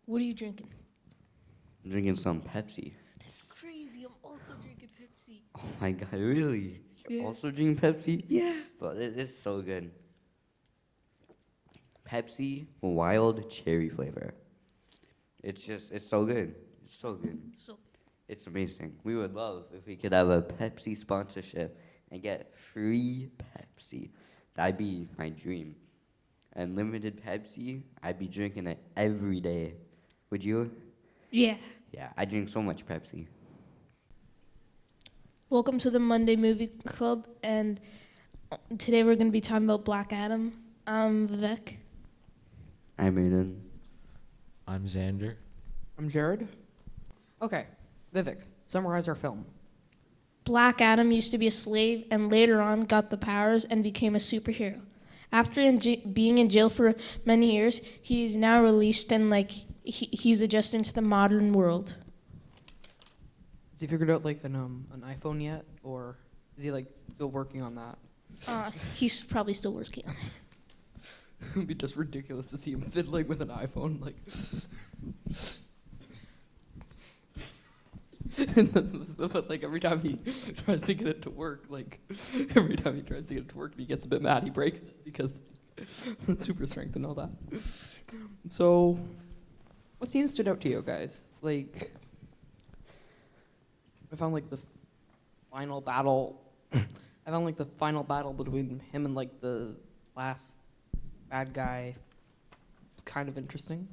What are you drinking? I'm drinking some Pepsi. That's crazy. I'm also drinking Pepsi. Oh my god, really? You're Yeah. also drinking Pepsi? Yeah. But it's so good. Pepsi wild cherry flavor. It's so good. It's so good. So It's amazing. We would love if we could have a Pepsi sponsorship and get free Pepsi. That'd be my dream. Unlimited Pepsi, I'd be drinking it every day. Would you? yeah. Yeah, I drink so much Pepsi. Welcome to the Monday Movie Club, and today we're going to be talking about Black Adam. I'm Vivek. I'm Aiden. I'm Xander. I'm Jared. Okay, Vivek, summarize our film. Black Adam used to be a slave and later on got the powers and became a superhero. After being in jail for many years, he is now released and he's adjusting to the modern world. Has he figured out like an iPhone yet, or is he like still working on that? He's probably still working on it. It'd be just ridiculous to see him fiddling with an iPhone, like. But like every time he tries to get it to work, and he gets a bit mad, he breaks it because super strength and all that. So, what scene stood out to you guys? Like, I found like the final battle. I found like the final battle between him and like the last bad guy kind of interesting.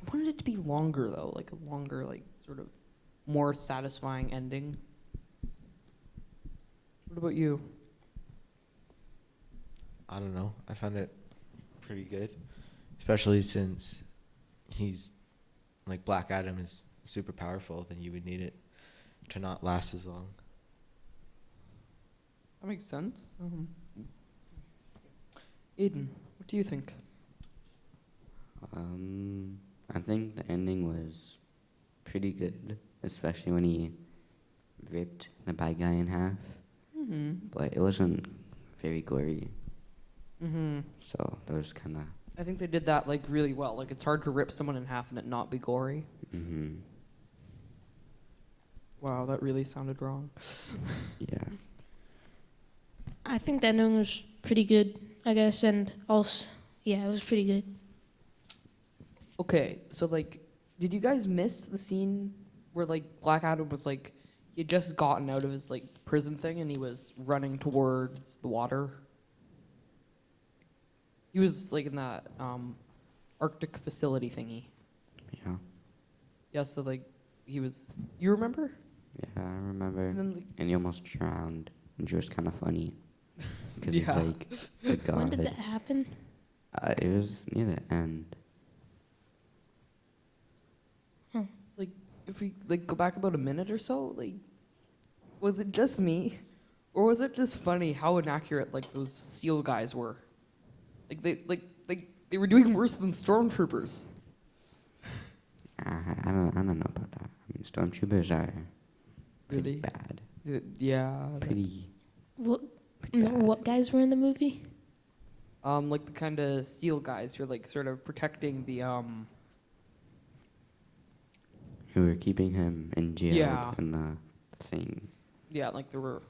I wanted it to be longer though, like a longer, like sort of more satisfying ending. What about you? I don't know. I found it pretty good, especially since he's like Black Adam is super powerful. Then you would need it to not last as long. That makes sense. Aiden, what do you think? I think the ending was pretty good, especially when he ripped the bad guy in half. Mm-hmm. But it wasn't very gory, Mm-hmm. so that was kind of. I think they did that like really well. Like it's hard to rip someone in half and it not be gory. Mm-hmm. Wow, that really sounded wrong. Yeah. I think the ending was pretty good, I guess, and also, yeah, it was pretty good. Okay, so like, did you guys miss the scene where like Black Adam was like, he had just gotten out of his like prison thing and he was running towards the water? He was like in that Arctic facility thingy. Yeah. Yeah, so like he was. You remember? Yeah, I remember. And then like, And he almost drowned, which was kind of funny. Because Yeah. he's like, a god. When did that happen? It was near the end. like if we like go back about a minute or so, like, was it just me, or was it just funny how inaccurate like those SEAL guys were? Like they were doing worse than stormtroopers. I don't know about that. I mean, stormtroopers are pretty Really? bad. Yeah. Pretty What, no, bad. what guys were in the movie? Like the kind of SEAL guys who are like sort of protecting the Who were keeping him in jail Yeah. in the thing. yeah, like there were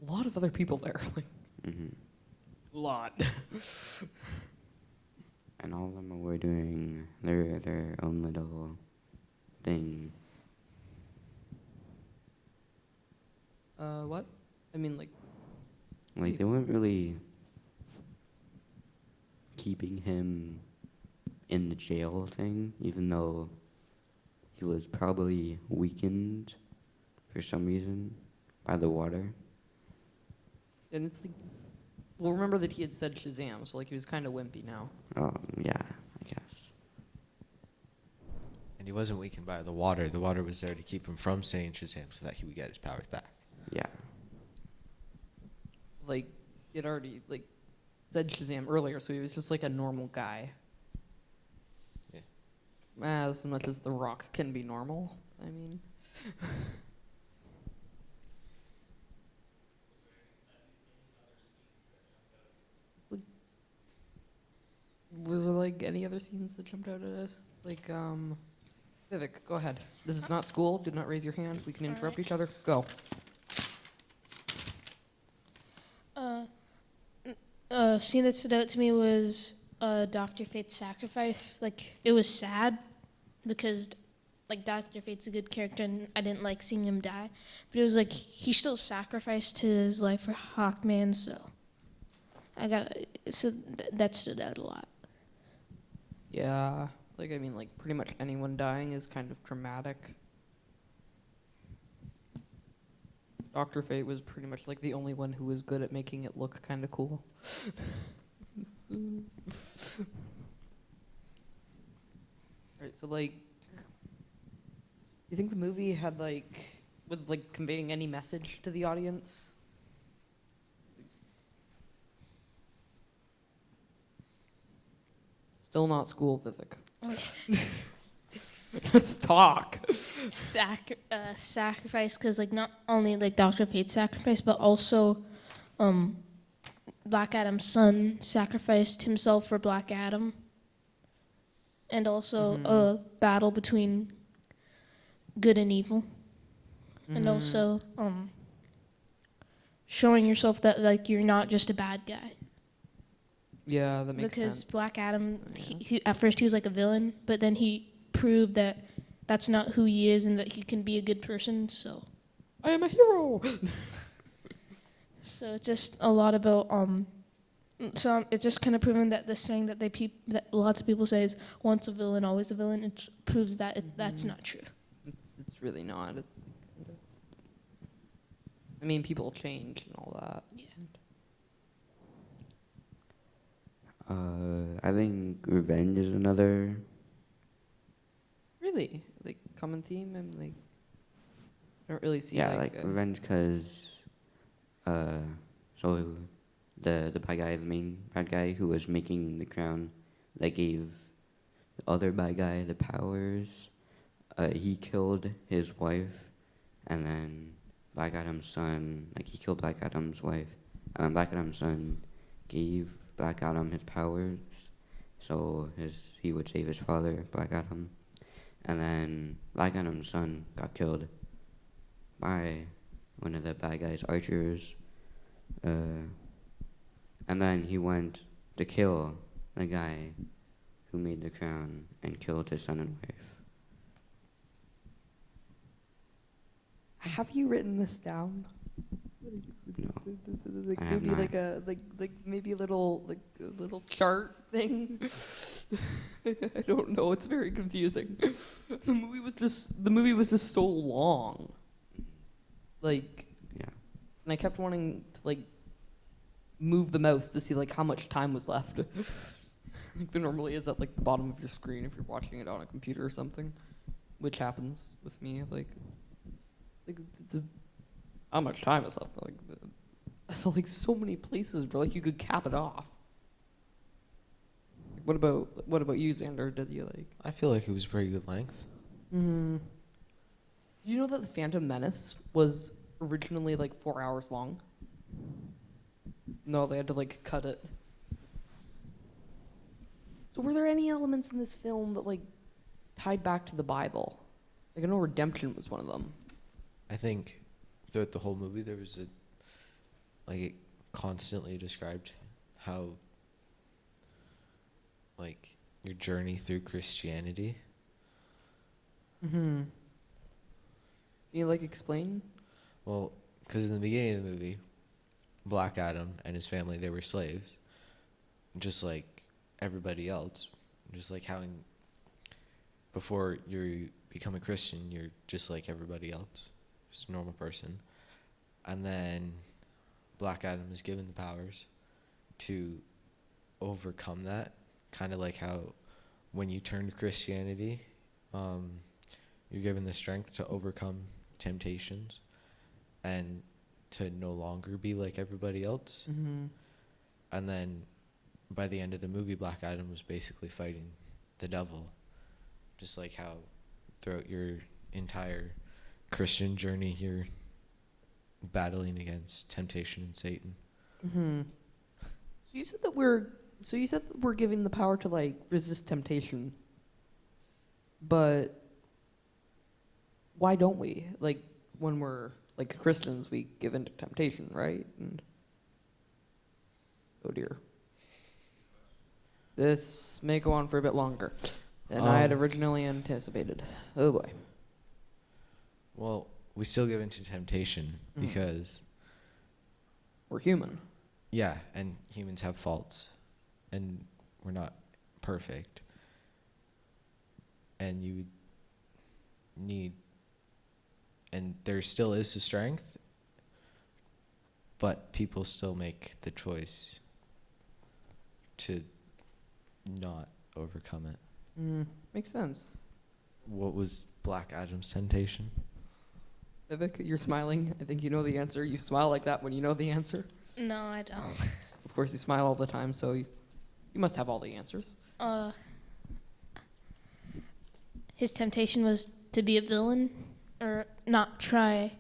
a lot of other people there, like Hmm. a lot. And all of them were doing their own little thing. What? I mean, like, Like, they weren't really keeping him in the jail thing, even though he was probably weakened for some reason by the water. and it's like, well, remember that he had said Shazam, so like he was kind of wimpy now. Oh, yeah, I guess. And he wasn't weakened by the water. The water was there to keep him from saying Shazam so that he would get his powers back. Yeah. Like he had already like said Shazam earlier, so he was just like a normal guy. Yeah. As much as The Rock can be normal, I mean. Was there like like any other scenes that jumped out at us? Like, Vivek, go ahead. This is not school. Do not raise your hand. We can interrupt each other. Go. Scene that stood out to me was Dr. Fate's sacrifice. Like, it was sad because, like, Dr. Fate's a good character and I didn't like seeing him die. But it was like he still sacrificed his life for Hawkman, so that stood out a lot. Yeah. Like, I mean, like, pretty much anyone dying is kind of traumatic. Dr. Fate was pretty much, like, the only one who was good at making it look kind of cool. Alright, so, like, you think the movie had, like, was, like, conveying any message to the audience? Still not school, Vivek. Just talk. Sacrifice, because like not only like Dr. Fate's sacrifice, but also Black Adam's son sacrificed himself for Black Adam, and also a battle between good and evil, and also showing yourself that like you're not just a bad guy. Yeah, that makes because sense. Black Adam, he at first he was like a villain, but then he proved that that's not who he is and that he can be a good person. So I am a hero. so it's just a lot about so it's just kind of proven that the saying that that lots of people say is once a villain always a villain. It proves that that's not true. It's really not. It's kind of, I mean, people change and all that. Yeah. I think revenge is another. Really, like common theme. I'm like, I don't really see. Yeah, like revenge, cause so the bad guy, the main bad guy who was making the crown, that gave the other bad guy the powers. He killed his wife, and then Black Adam's son, like he killed Black Adam's wife, and then Black Adam's son gave Black Adam his powers, so he would save his father, Black Adam. And then Black Adam's son got killed by one of the bad guys' archers. And then he went to kill the guy who made the crown and killed his son and wife. Have you written this down? No, Like I have maybe not. like a maybe a little chart thing. I don't know. It's very confusing. The movie was just so long. Like, Yeah. and I kept wanting to like move the mouse to see like how much time was left. Like there normally is at like the bottom of your screen if you're watching it on a computer or something, which happens with me. Like how much time is left? Like I saw like so many places where like you could cap it off. Like, what about you, Xander? Did you like? I feel like it was pretty good length. Mm-hmm. Did you know that the Phantom Menace was originally like 4 hours long? No, they had to like cut it. So were there any elements in this film that like tied back to the Bible? Like I know redemption was one of them. I think throughout the whole movie there was it constantly described how like your journey through Christianity. Mm-hmm. Can you like explain? Well, because in the beginning of the movie, Black Adam and his family, they were slaves, just like everybody else. Just like how before you become a Christian, you're just like everybody else, just a normal person. And then Black Adam is given the powers to overcome that, kind of like how when you turn to Christianity, you're given the strength to overcome temptations and to no longer be like everybody else. Mm-hmm. And then by the end of the movie, Black Adam was basically fighting the devil, just like how throughout your entire Christian journey you're battling against temptation and Satan. Mm-hmm. So you said that we're So you said that we're giving the power to like resist temptation, but why don't we? Like when we're like Christians, we give into temptation, right? And oh dear, this may go on for a bit longer than I had originally anticipated. Oh boy. Well, we still give into temptation because, We're human. yeah, and humans have faults, and we're not perfect. And you need, and there still is a strength, but people still make the choice to not overcome it. Makes sense. What was Black Adam's temptation? Vivek, you're smiling. I think you know the answer. You smile like that when you know the answer. No, I don't. Of course, you smile all the time, so you must have all the answers. His temptation was to be a villain, or not try,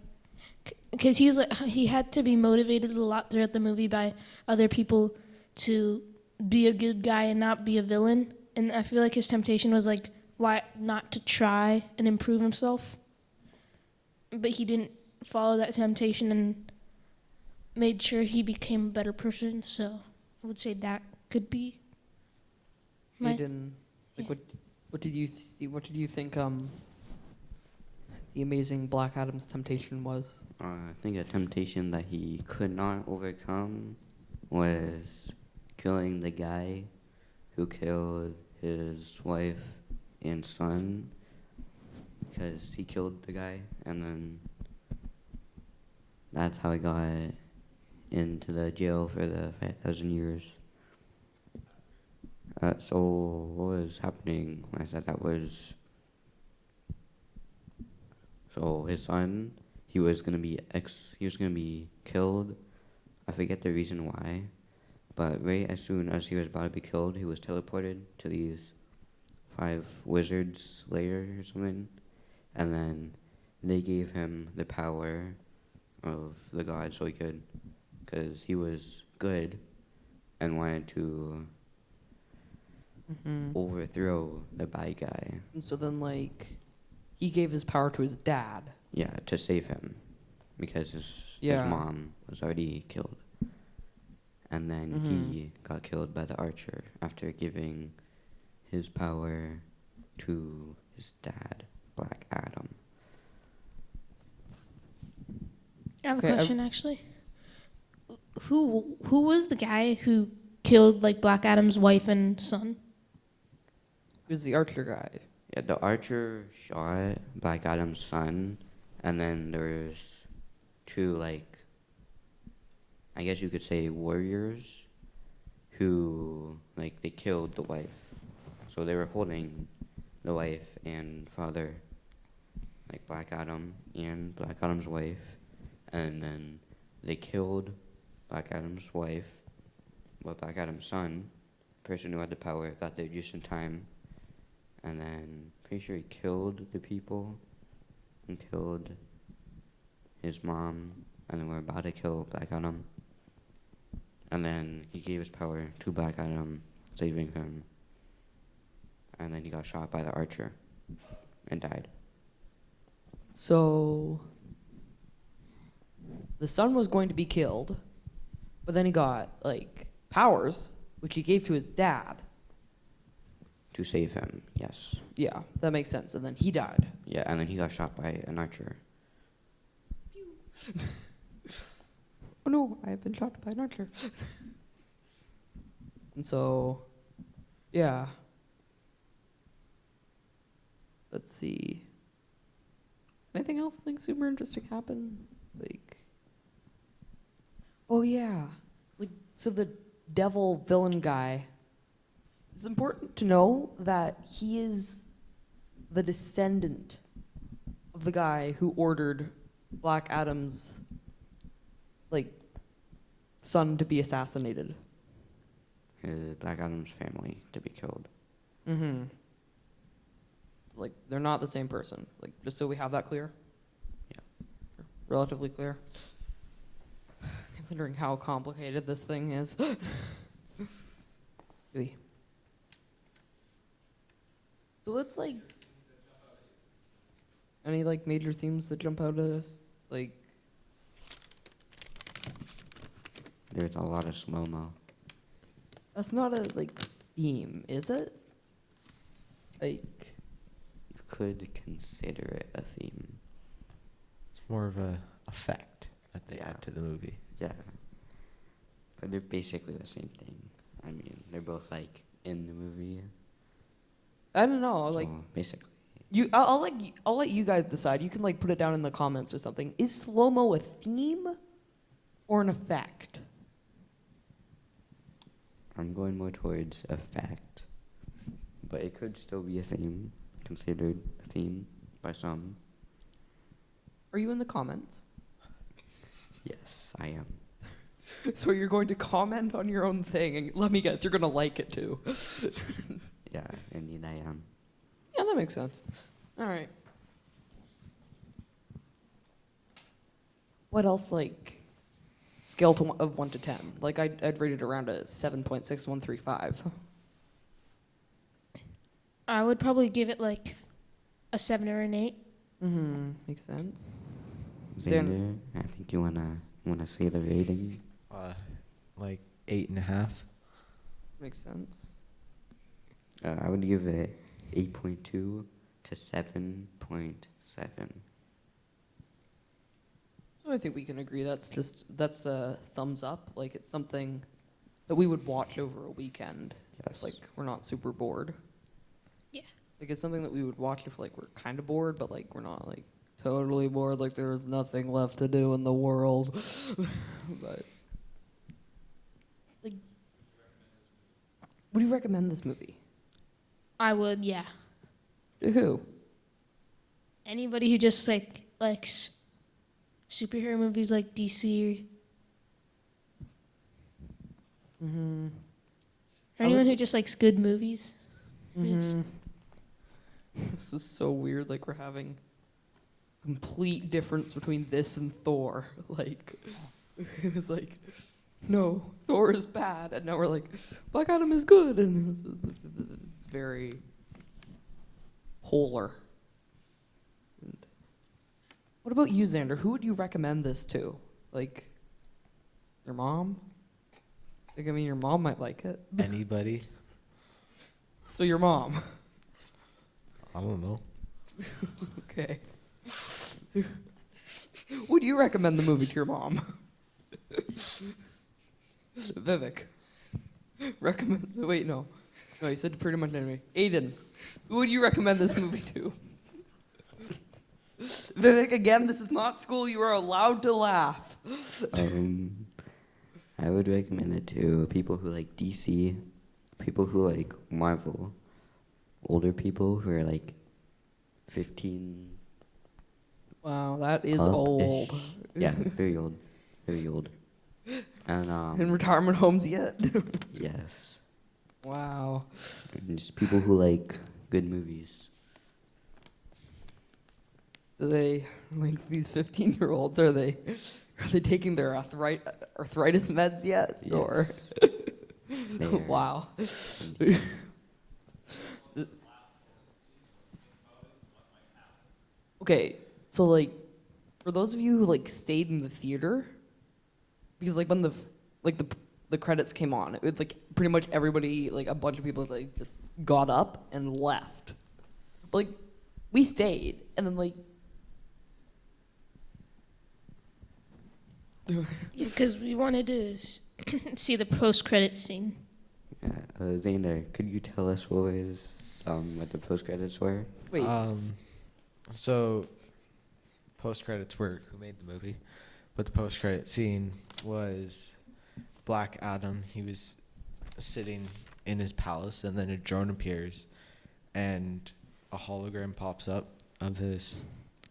because he had to be motivated a lot throughout the movie by other people to be a good guy and not be a villain. And I feel like his temptation was like, why not to try and improve himself? But he didn't follow that temptation and made sure he became a better person. So I would say that could be. Aiden, like what did you what did you think the amazing Black Adam's temptation was? I think a temptation that he could not overcome was killing the guy who killed his wife and son, because he killed the guy, and then that's how he got into the jail for the 5,000 years. So what was happening when I said that was, so his son, he was gonna be killed. I forget the reason why, but right as soon as he was about to be killed, he was teleported to these 5 wizards later or something, and then they gave him the power of the god, so he could, because he was good and wanted to overthrow the bad guy. And so then, like, he gave his power to his dad. Yeah, to save him, because his Yeah. mom was already killed. And then he got killed by the archer after giving his power to his dad, Black Adam. I have Okay, a question actually. Who was the guy who killed like Black Adam's wife and son? He was the archer guy. Yeah, the archer shot Black Adam's son, and then there's 2, like, I guess you could say warriors, who, like, they killed the wife. So they were holding the wife and father, like Black Adam and Black Adam's wife, and then they killed Black Adam's wife, but Black Adam's son, person who had the power, got there just in time, and then pretty sure he killed the people and killed his mom, and then we're about to kill Black Adam, and then he gave his power to Black Adam, saving him, and then he got shot by the archer and died. So the son was going to be killed, but then he got like powers, which he gave to his dad. To save him, yes. Yeah, that makes sense. And then he died. Yeah, and then he got shot by an archer. Oh no, I have been shot by an archer. And so, yeah. Let's see. Anything else think super interesting happened? Like, oh yeah, like so the devil villain guy. It's important to know that he is the descendant of the guy who ordered Black Adam's like son to be assassinated. Black Adam's family to be killed. Mm-hmm. Like they're not the same person. Like just so we have that clear. Yeah. Relatively clear. Considering how complicated this thing is. Maybe. So what's like any like major themes that jump out at us? Like There's a lot of slow-mo. that's not a like theme, is it? Like You could consider it a theme. It's more of a effect that they Yeah. add to the movie. Yeah. But they're basically the same thing. I mean, they're both like in the movie. I don't know, like So basically. I'll let you guys decide. You can like put it down in the comments or something. Is slow-mo a theme or an effect? I'm going more towards effect. But it could still be a theme, considered a theme by some. Are you in the comments? Yes, I am. So you're going to comment on your own thing, and let me guess, you're gonna like it too. Yeah, indeed I am. Yeah, that makes sense. All right. What else, like, scale to of 1 to 10? Like, I'd rate it around a 7.6135. I would probably give it like a 7 or an 8. Mm-hmm. Makes sense. Xander, I think you wanna say the rating. Like 8.5. Makes sense. I would give it 8.2 to 7.7. So I think we can agree that's a thumbs up. Like, it's something that we would watch over a weekend. Yes. If, like, we're not super bored. Yeah. Like, it's something that we would watch if, like, we're kind of bored, but, like, we're not, like, totally bored. Like, there's nothing left to do in the world. But, like, would you recommend this movie? I would, yeah. To who? Anybody who just likes superhero movies like DC Mm-hmm. or anyone who just likes good movies. Mm-hmm. This is so weird. Like, we're having complete difference between this and Thor. Like, it was like, no, Thor is bad, and now we're like, Black Adam is good, and it's very polar. And what about you, Xander? Who would you recommend this to? Like, your mom? Like, I mean, your mom might like it. Anybody? So your mom. I don't know. Okay. Would you recommend the movie to your mom? Vivek. Recommend. Wait, no. No, you said pretty much anyway. Aiden. Who would you recommend this movie to? Vivek, again, this is not school. You are allowed to laugh. I would recommend it to people who like DC, people who like Marvel, older people who are like 15. Wow, that is up-ish. old. Yeah, very old, very old. And In retirement homes yet? yes, Wow. and just people who like good movies. Do they, like, these 15-year-olds, are they taking their arthritis meds yet? Yes. Or They are. wow. Okay, so like, for those of you who like stayed in the theater, because like when the credits came on, it was like pretty much everybody, like a bunch of people, like just got up and left. But, like, we stayed, and then like. Because we wanted to see the post-credit scene. Yeah, Xander, could you tell us what the post credits were? Wait. So, post credits were who made the movie, but the post credit scene was Black Adam. He was sitting in his palace, and then a drone appears, and a hologram pops up of this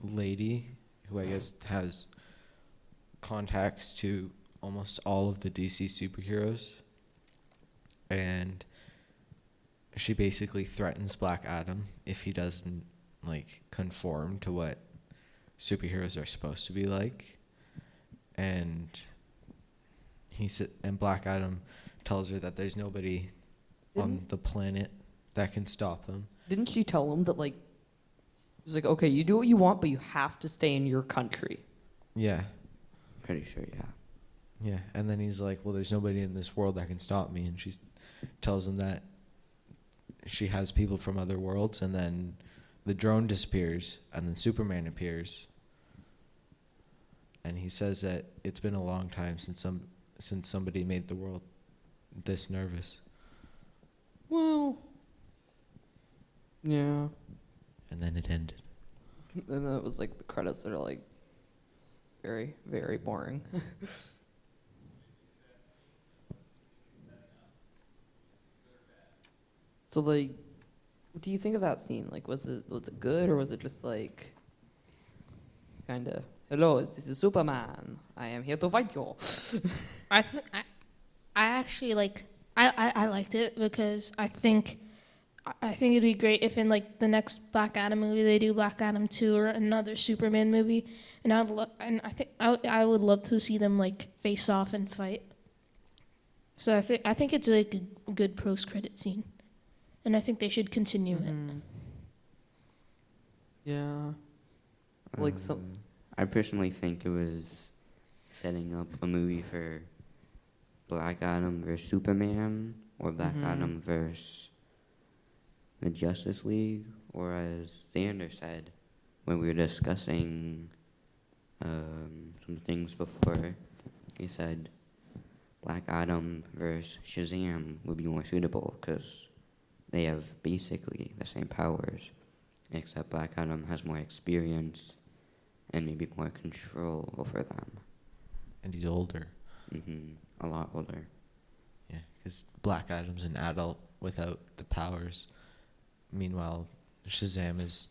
lady who I guess has contacts to almost all of the DC superheroes, and she basically threatens Black Adam if he doesn't like conform to what superheroes are supposed to be like. And Black Adam tells her that there's nobody on the planet that can stop him. Didn't she tell him that, like, she's like, okay, you do what you want, but you have to stay in your country? Yeah. Pretty sure, yeah. Yeah, and then he's like, well, there's nobody in this world that can stop me. And she tells him that she has people from other worlds, and then the drone disappears, and then Superman appears. And he says that it's been a long time since somebody made the world this nervous. Well, yeah. And then it ended. And then it was like the credits that are like very, very boring. So, like, what do you think of that scene? Like, was it good, or was it just like kind of, hello, this is Superman. I am here to fight you. I actually like I liked it because I think it'd be great if in like the next Black Adam movie they do Black Adam 2 or another Superman movie, and I would love to see them like face off and fight. So I think it's like a good post credit scene, and I think they should continue it. Yeah. Like some. I personally think it was setting up a movie for Black Adam versus Superman, or Black Adam versus the Justice League, or as Xander said when we were discussing some things before, he said Black Adam versus Shazam would be more suitable because they have basically the same powers, except Black Adam has more experience and maybe more control over them. And he's older. A lot older. Yeah, because Black Adam's an adult without the powers. Meanwhile, Shazam is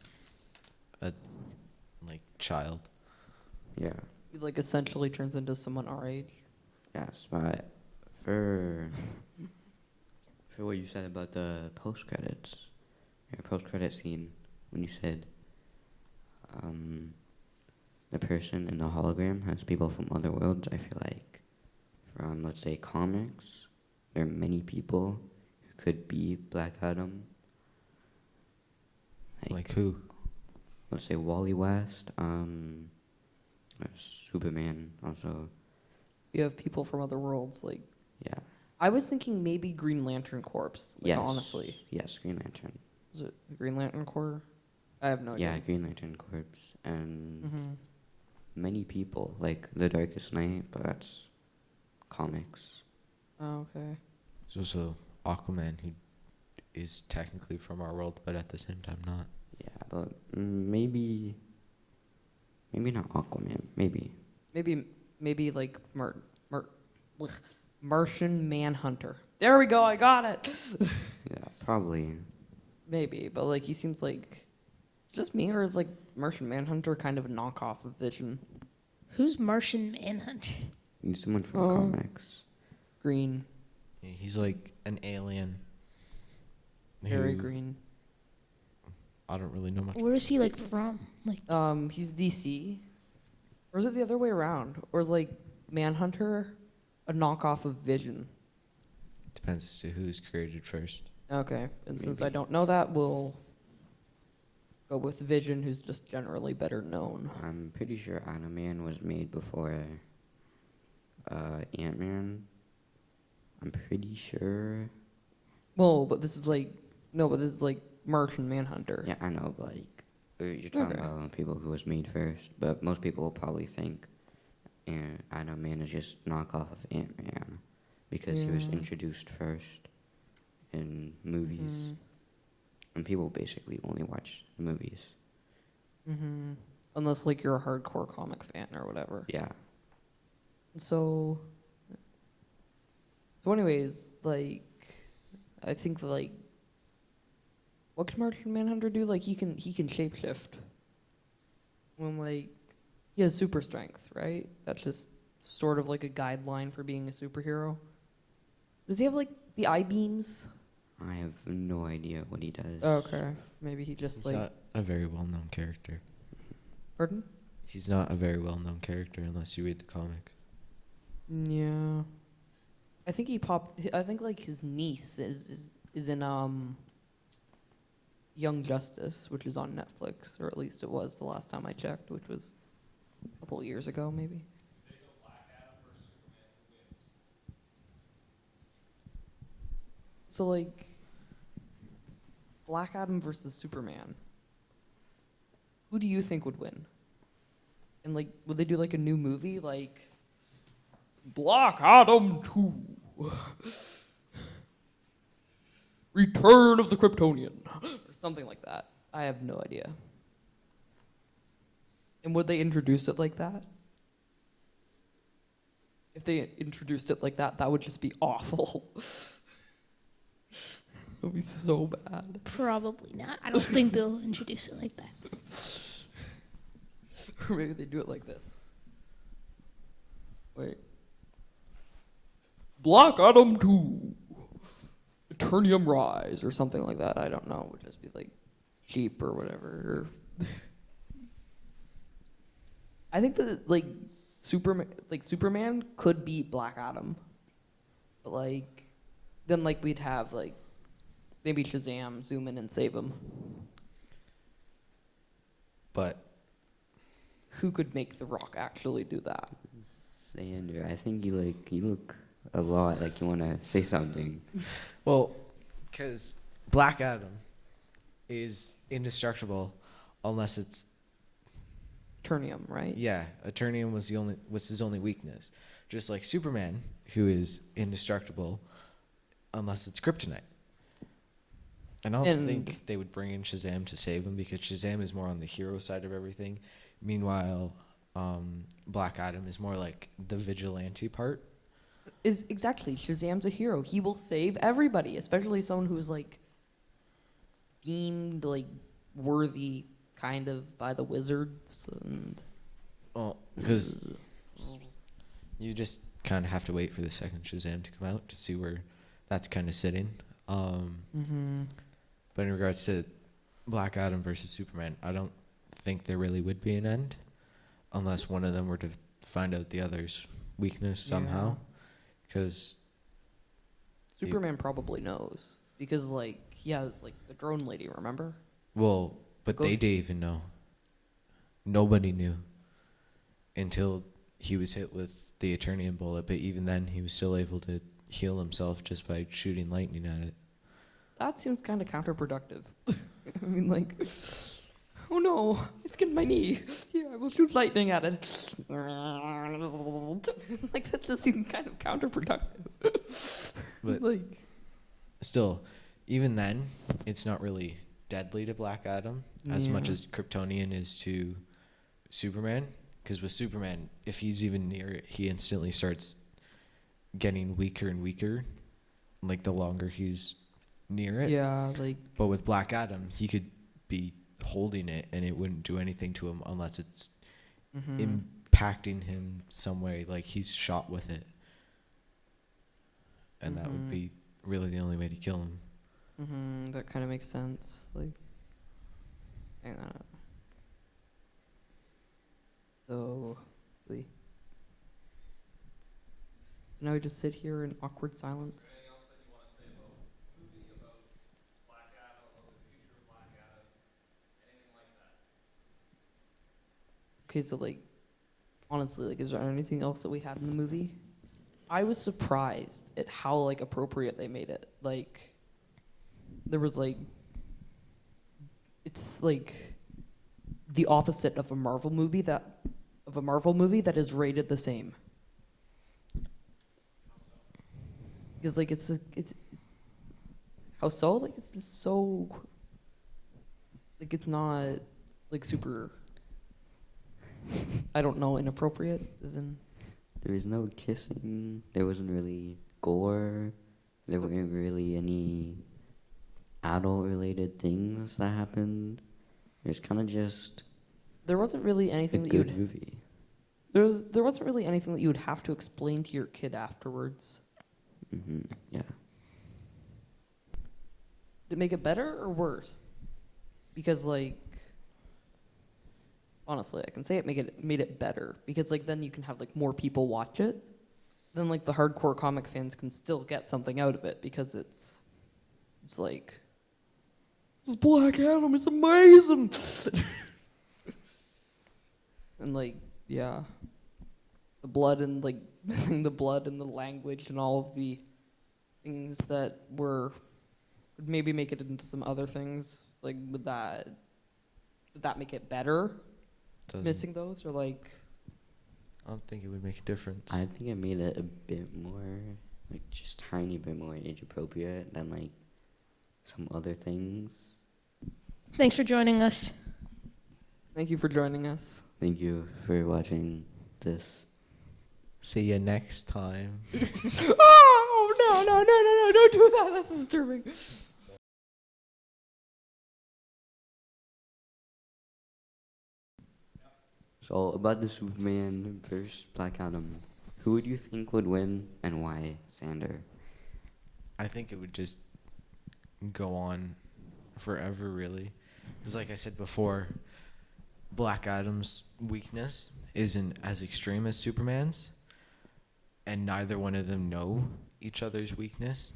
a child. Yeah. He, like, essentially turns into someone our age. Yes, but for what you said about the post credits, your post credit scene, when you said the person in the hologram has people from other worlds, I feel like from, let's say, comics, there are many people who could be Black Adam. Like who? Let's say Wally West, Superman also. You have people from other worlds, like. Yeah. I was thinking maybe Green Lantern Corps. Like, Yes. honestly. Yes, Green Lantern. Is it the Green Lantern Corps? I have no idea. Yeah, Green Lantern Corps. And many people, like The Darkest Knight, but that's comics. Oh, okay. There's also Aquaman, who is technically from our world, but at the same time not. Yeah, but maybe not Aquaman. Maybe. Maybe like Martian Manhunter. There we go. I got it. Yeah, probably. Maybe, but like he seems like just me, or is like Martian Manhunter kind of a knockoff of Vision? Who's Martian Manhunter? He's someone from Oh. comics. Green, Yeah, he's like an alien. very who- green. I don't really know much. Where is he like from? Like He's DC, or is it the other way around? Or is like Manhunter a knockoff of Vision? Depends as to who's created first. Okay, and since I Maybe. don't know that, we'll go with Vision, who's just generally better known. I'm pretty sure Ant-Man was made before Ant-Man. I'm pretty sure. Well, but this is like Martian Manhunter. Yeah, I know, but like, you're talking Okay. about people who was made first, but most people will probably think Ant-Man is just knockoff of Ant-Man because he was Yeah. introduced first in movies, and people basically only watch the movies. Mm-hmm. Unless like you're a hardcore comic fan or whatever. Yeah. So anyways, like, I think like, what can Martian Manhunter do? Like, he can shapeshift. When like, he has super strength, right? That's just sort of like a guideline for being a superhero. Does he have like the eye beams? I have no idea what he does. Okay, maybe he just He's like. not a very well-known character. Pardon? He's not a very well-known character unless you read the comics. Yeah. I think he popped. I think like his niece is is in Young Justice, which is on Netflix, or at least it was the last time I checked, which was a couple of years ago, maybe. So, like, Black Adam versus Superman. Who do you think would win? And, like, would they do, like, a new movie? Like, Black Adam 2. Return of the Kryptonian. Or something like that. I have no idea. And would they introduce it like that? If they introduced it like that, that would just be awful. That would be so bad. Probably not. I don't think they'll introduce it like that. Or maybe they do it like this. Wait. Black Adam 2. Eternium Rise or something like that. I don't know. It would just be like cheap or whatever. I think that like Superman could beat Black Adam. But like then like we'd have like maybe Shazam zoom in and save him. But Who could make The Rock actually do that? Andrew, I think you look a lot like you want to say something. well, because Black Adam is indestructible unless it's Eternium, right? yeah. Eternium was his only weakness. Just like Superman, who is indestructible unless it's kryptonite. And I don't think they would bring in Shazam to save him because Shazam is more on the hero side of everything. Meanwhile, Black Adam is more like the vigilante part. Is exactly Shazam's a hero. He will save everybody, especially someone who's like deemed like worthy kind of by the wizards and Well, because you just kind of have to wait for the second Shazam to come out to see where that's kind of sitting. But in regards to Black Adam versus Superman, I don't think there really would be an end unless one of them were to find out the other's weakness somehow. Because Superman probably knows because like he has like the drone lady, remember? well, but they Ghost- didn't even know. Nobody knew until he was hit with the Eternium bullet. But even then, he was still able to heal himself just by shooting lightning at it. That seems kind of counterproductive. I mean, like, oh no, I skinned my knee. Here, I will shoot lightning at it. Like, that does seem kind of counterproductive. But like, still, even then, it's not really deadly to Black Adam as much Yeah. as Kryptonian is to Superman. Because with Superman, if he's even near it, he instantly starts getting weaker and weaker, like the longer he's near it. yeah, like, But with Black Adam, he could be holding it and it wouldn't do anything to him unless it's impacting him some way, like he's shot with it. And that would be really the only way to kill him. that kind of makes sense. Like, hang on. So, now we just sit here in awkward silence. Okay, so like, honestly, like, is there anything else that we had in the movie? I was surprised at how like appropriate they made it. Like, there was like, it's like the opposite of a Marvel movie that is rated the same. Because like it's how so? Like it's just so like it's not like super. I don't know, inappropriate as in. There was no kissing. There wasn't really gore. There weren't really any adult-related things that happened. It was kind of just There wasn't really a anything that you good would. movie. There wasn't really anything that you would have to explain to your kid afterwards. Yeah. Did it make it better or worse? Because like, honestly, I can say it made it better because like then you can have like more people watch it. Then like the hardcore comic fans can still get something out of it because it's It's like, this is Black Adam, it's amazing. And like, yeah, the blood and like the blood and the language and all of the things that would maybe make it into some other things. Like, would that make it better? Doesn't- Missing those, or like, I don't think it would make a difference. I think it made it a bit more, like, just tiny bit more age appropriate than, like, some other things. Thanks for joining us. thank you for joining us. Thank you for watching this. See you next time. Oh no! Don't do that. That's disturbing. So, about the Superman versus Black Adam, who would you think would win and why, Sander? I think it would just go on forever, really. Because, like I said before, Black Adam's weakness isn't as extreme as Superman's, and neither one of them know each other's weakness.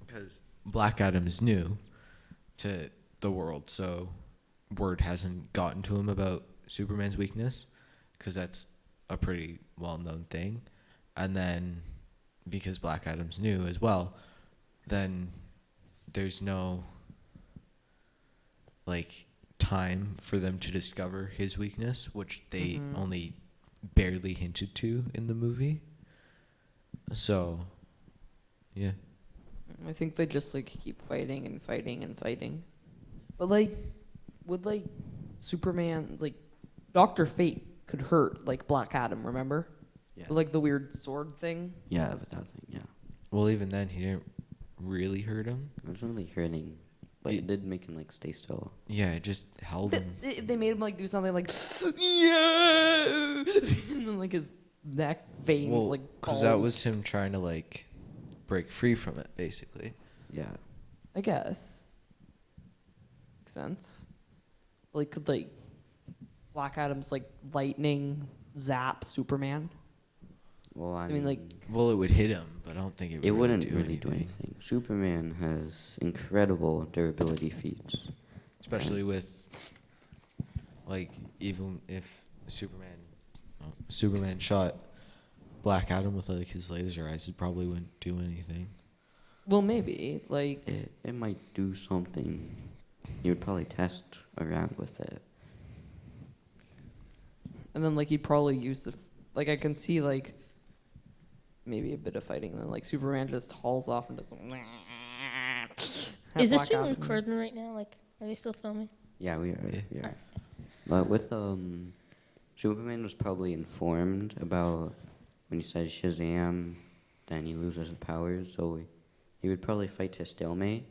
Because Black Adam is new to the world, so word hasn't gotten to him about Superman's weakness, because that's a pretty well-known thing. And then because Black Adam's new as well, then there's no like time for them to discover his weakness, which they only barely hinted to in the movie. So yeah. I think they just like keep fighting and fighting and fighting. But like, would like Superman, like Dr. Fate could hurt like Black Adam, remember? Yeah. Like the weird sword thing. Yeah, but that thing, yeah. Well, even then he didn't really hurt him. It was really hurting, but it did make him, like, stay still. Yeah, it just held him. They made him like do something like yeah, and then like his neck veins Well, like because that bulged. was him trying to like break free from it, basically. Yeah. I guess makes sense. Like could like Black Adam's like lightning zap Superman? Well, I I mean, like, Well, it would hit him, but I don't think it would. it wouldn't do really do anything. Superman has incredible durability feats. Especially with, like, even if Superman shot Black Adam with like his laser eyes, it probably wouldn't do anything. Well, maybe like It might do something. You would probably test around with it. and then like he'd probably use the like I can see like maybe a bit of fighting, and then like Superman just hauls off and just. Is this being recorded right now? Like, are we still filming? Yeah, we are. Yeah. We are. But with Superman was probably informed about when he says Shazam, then he loses his powers. So he would probably fight to stalemate,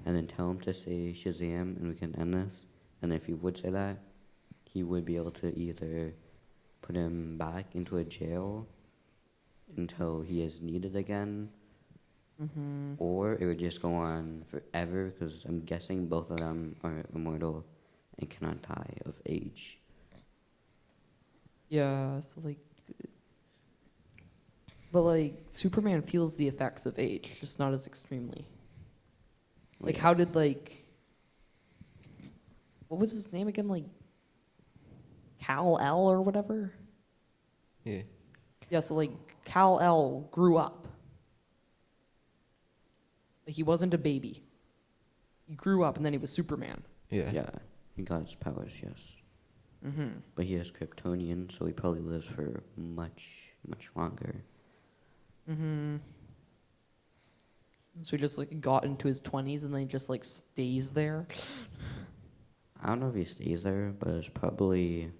and then tell him to say Shazam, and we can end this. And if he would say that, he would be able to either put him back into a jail until he is needed again, or it would just go on forever, because I'm guessing both of them are immortal and cannot die of age. Yeah, so like, but like Superman feels the effects of age, just not as extremely. Like, how did like, what was his name again? Like, Kal-El or whatever. Yeah. Yeah, so like Kal-El grew up. Like he wasn't a baby. He grew up and then he was Superman. Yeah. Yeah, he got his powers, yes. Mm-hmm. But he is Kryptonian, so he probably lives for much, much longer. Mm-hmm. So he just like got into his 20s and then he just like stays there. I don't know if he stays there, but it's probably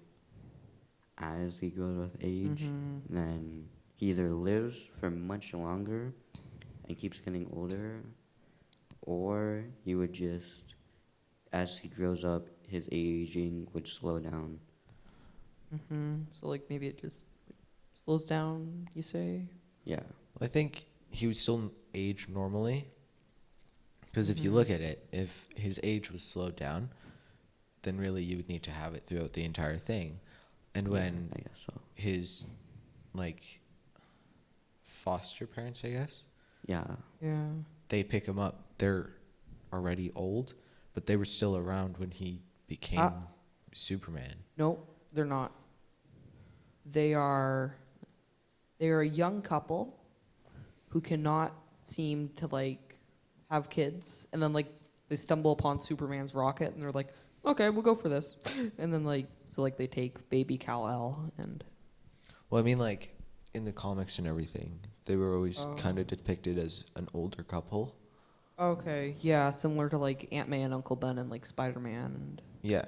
as he goes with age, then he either lives for much longer and keeps getting older, or he would just, as he grows up, his aging would slow down. Mm-hmm. So like maybe it just slows down, you say? Yeah. I think he would still age normally. Because if you look at it, if his age was slowed down, then really you would need to have it throughout the entire thing. And when I guess so. his, like, foster parents, I guess, Yeah. Yeah. they pick him up, they're already old, but they were still around when he became Superman. No, they're not. They are a young couple who cannot seem to like have kids, and then like they stumble upon Superman's rocket, and they're like, okay, we'll go for this, and then like they take baby Kal-El, and Well, I mean, like in the comics and everything, they were always Oh. kind of depicted as an older couple. okay, yeah, similar to like Aunt-May and Uncle Ben and like Spider-Man, and Yeah.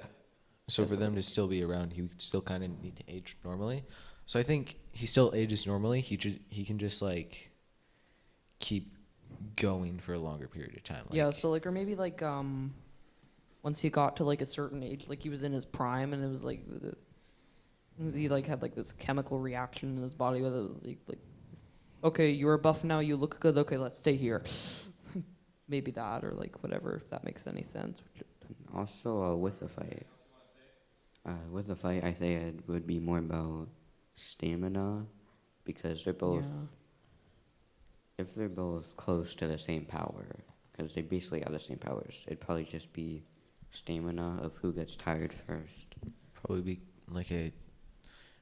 So Yes, for them to still be around, he would still kind of need to age normally. So I think he still ages normally. He can just like keep going for a longer period of time. Like, yeah, so like or maybe like once he got to like a certain age, like he was in his prime, and it was like he like had like this chemical reaction in his body with it, like okay, you're buff now, you look good, okay, let's stay here. Maybe that, or like whatever, if that makes any sense. Also, with the fight, I say it would be more about stamina, because they're both. Yeah. If they're both close to the same power, because they basically have the same powers, it'd probably just be stamina of who gets tired first.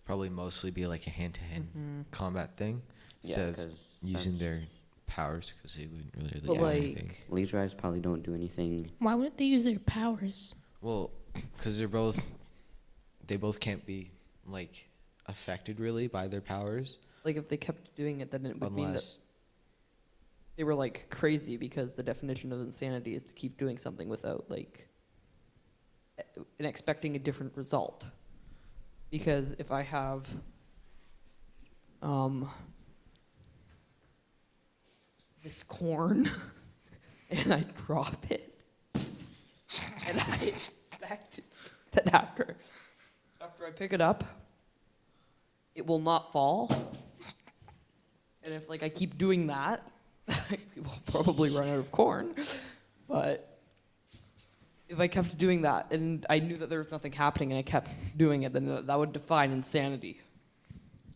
probably mostly be like a hand-to-hand Mhm. combat thing Yeah, instead of 'cause using that's- their powers, because they wouldn't really But do anything. like, laser eyes probably don't do anything. Why wouldn't they use their powers? Well, because they both can't be like affected really by their powers like if they kept doing it, then it would mean that unless they were like crazy, because the definition of insanity is to keep doing something without like and expecting a different result. Because if I have this corn and I drop it and I expect that after I pick it up it will not fall. And if like I keep doing that, we'll probably run out of corn. But if I kept doing that and I knew that there was nothing happening and I kept doing it, then that would define insanity,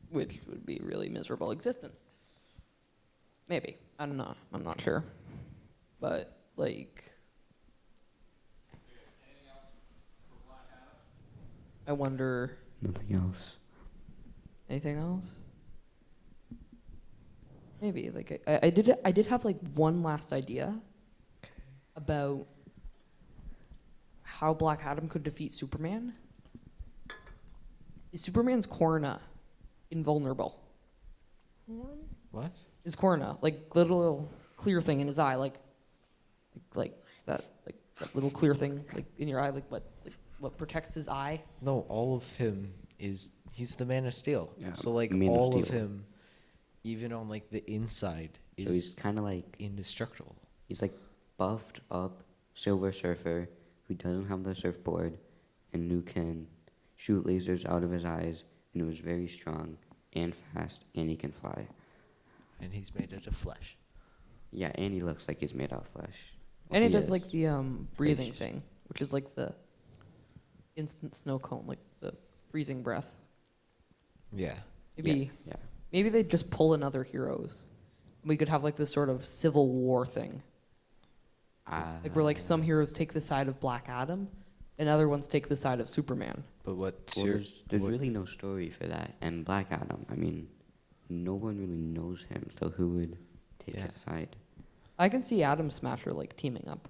which would be a really miserable existence. Maybe. I don't know. I'm not sure. But like, I wonder, Nothing else. anything else? Maybe. Like I did have like one last idea about how Black Adam could defeat Superman. Is Superman's corona invulnerable? what? His corona, like little clear thing in his eye, like that little clear thing like in your eye, like what protects his eye? No, all of him he's the Man of Steel. Yeah, So like Man of all of Steel. him, even on like the inside, So he's is kind of like indestructible. he's like buffed up Silver Surfer who doesn't have the surfboard and who can shoot lasers out of his eyes and who is very strong and fast and he can fly. And he's made out of flesh. Yeah, and he looks like he's made out of flesh. And it He does is. like the breathing Gracious. thing, which is like the instant snow cone, like the freezing breath. Yeah. Maybe Yeah. maybe they'd just pull in other heroes. We could have like this sort of civil war thing. Like where like some heroes take the side of Black Adam and other ones take the side of Superman. But what's Well, your there's what- really no story for that. And Black Adam, I mean, no one really knows him, so who would take Yeah. his side? I can see Atom Smasher like teaming up.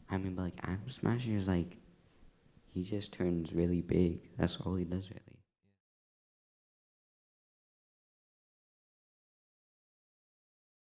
I mean, but like Atom Smasher is like, he just turns really big. That's all he does really.